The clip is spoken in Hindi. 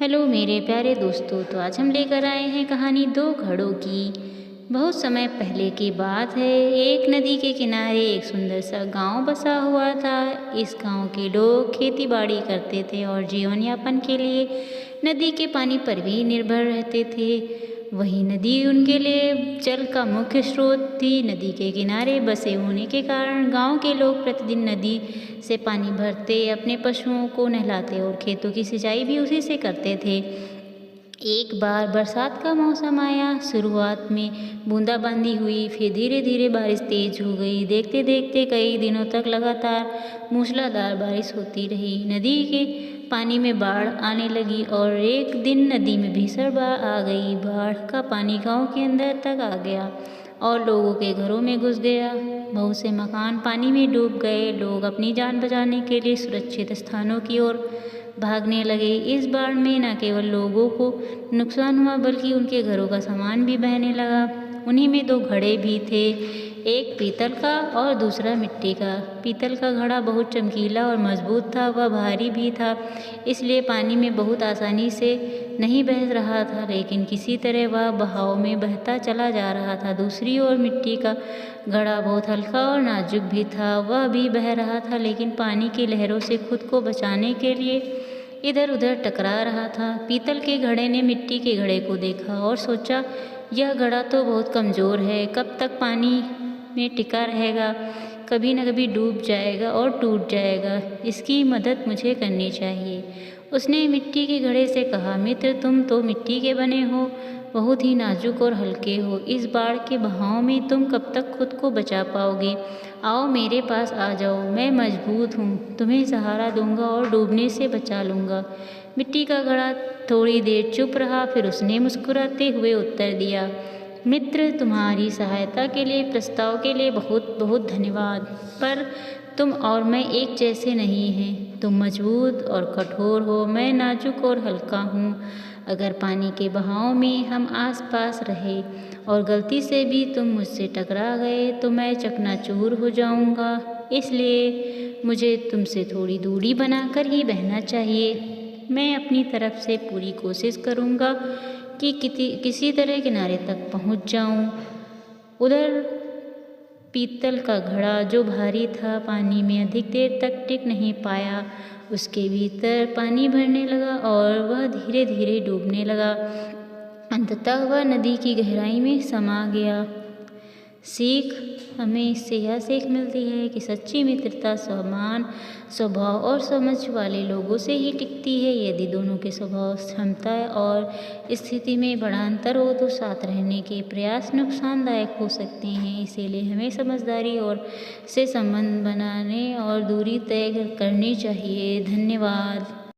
हेलो मेरे प्यारे दोस्तों। तो आज हम लेकर आए हैं कहानी दो घड़ों की। बहुत समय पहले की बात है। एक नदी के किनारे एक सुंदर सा गांव बसा हुआ था। इस गांव के लोग खेती बाड़ी करते थे और जीवन यापन के लिए नदी के पानी पर भी निर्भर रहते थे। वही नदी उनके लिए जल का मुख्य स्रोत थी। नदी के किनारे बसे होने के कारण गांव के लोग प्रतिदिन नदी से पानी भरते, अपने पशुओं को नहलाते और खेतों की सिंचाई भी उसी से करते थे। एक बार बरसात का मौसम आया। शुरुआत में बूंदाबांदी हुई, फिर धीरे धीरे बारिश तेज हो गई। देखते देखते कई दिनों तक लगातार मूसलाधार बारिश होती रही। नदी के पानी में बाढ़ आने लगी और एक दिन नदी में भीषण बाढ़ आ गई। बाढ़ का पानी गांव के अंदर तक आ गया और लोगों के घरों में घुस गया। बहुत से मकान पानी में डूब गए। लोग अपनी जान बचाने के लिए सुरक्षित स्थानों की ओर भागने लगे। इस बाढ़ में न केवल लोगों को नुकसान हुआ बल्कि उनके घरों का सामान भी बहने लगा। उन्हीं में दो घड़े भी थे, एक पीतल का और दूसरा मिट्टी का। पीतल का घड़ा बहुत चमकीला और मजबूत था। वह भारी भी था, इसलिए पानी में बहुत आसानी से नहीं बह रहा था, लेकिन किसी तरह वह बहाव में बहता चला जा रहा था। दूसरी ओर मिट्टी का घड़ा बहुत हल्का और नाजुक भी था। वह भी बह रहा था, लेकिन पानी की लहरों से खुद को बचाने के लिए इधर उधर टकरा रहा था। पीतल के घड़े ने मिट्टी के घड़े को देखा और सोचा, यह घड़ा तो बहुत कमज़ोर है। कब तक पानी में टिका रहेगा? कभी न कभी डूब जाएगा और टूट जाएगा। इसकी मदद मुझे करनी चाहिए। उसने मिट्टी के घड़े से कहा, मित्र, तुम तो मिट्टी के बने हो, बहुत ही नाजुक और हल्के हो। इस बाढ़ के बहाव में तुम कब तक खुद को बचा पाओगे? आओ मेरे पास आ जाओ, मैं मजबूत हूँ, तुम्हें सहारा दूंगा और डूबने से बचा लूँगा। मिट्टी का घड़ा थोड़ी देर चुप रहा, फिर उसने मुस्कुराते हुए उत्तर दिया, मित्र, तुम्हारी सहायता के लिए, प्रस्ताव के लिए बहुत बहुत धन्यवाद, पर तुम और मैं एक जैसे नहीं हैं। तुम मजबूत और कठोर हो, मैं नाजुक और हल्का हूँ। अगर पानी के बहाव में हम आसपास रहे और गलती से भी तुम मुझसे टकरा गए तो मैं चकनाचूर हो जाऊंगा। इसलिए मुझे तुमसे थोड़ी दूरी बनाकर ही बहना चाहिए। मैं अपनी तरफ से पूरी कोशिश करूंगा कि किसी तरह किनारे तक पहुंच जाऊं। उधर पीतल का घड़ा, जो भारी था, पानी में अधिक देर तक टिक नहीं पाया। उसके भीतर पानी भरने लगा और वह धीरे धीरे डूबने लगा। अंततः वह नदी की गहराई में समा गया। हमें इससे यह सीख मिलती है कि सच्ची मित्रता समान स्वभाव और समझ वाले लोगों से ही टिकती है। यदि दोनों के स्वभाव, क्षमता और स्थिति में बड़ा अंतर हो तो साथ रहने के प्रयास नुकसानदायक हो सकते हैं। इसीलिए हमें समझदारी और से संबंध बनाने और दूरी तय करनी चाहिए। धन्यवाद।